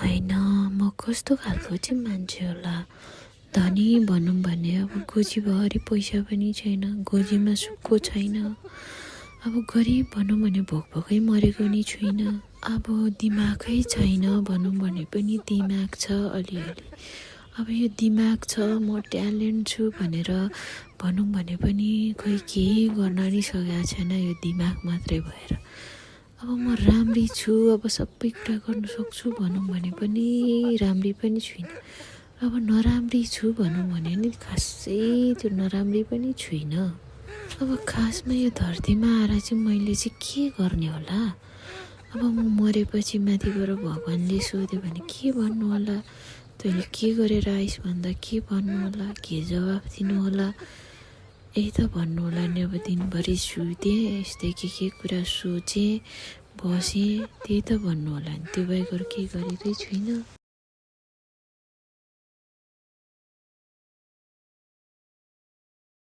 होइन, म कस्तो खालको चाहिँ मान्छे होला। धनी भनौँ भने अब गोजीभरि पैसा पनि छैन, गोजीमा सुक्को छैन। अब गरिब भनौँ भने भोकै मरेको नि छुइनँ। अब दिमागै छैन भनौँ भने पनि दिमाग छ अलिअलि। अब यो दिमाग छ, म ट्यालेन्ट छु भनेर भनौँ भने पनि खोइ केही गर्न नि सकेको छैन यो दिमाग मात्रै भएर। अब म राम्री छु, अब सबै कुरा गर्न सक्छु भनौँ भने पनि राम्री पनि छुइनँ। अब नराम्री छु भनौँ भने नि खासै त्यो नराम्री पनि छुइनँ। अब खासमा यो धरतीमा आएर चाहिँ मैले चाहिँ के गर्ने होला। अब म मरेपछि माथिबाट भगवान्ले सोध्यो भने के भन्नु होला, तैँले के गरेर आइस भन्दा के भन्नु होला, के जवाफ दिनु होला। यही त भन्नु होला नि। अब दिनभरि सुतेँ, यस्तै के कुरा सोचेँ बसेँ, त्यही त भन्नु होला नि। त्यो बाहेक अरू केही गरेकै छुइनँ।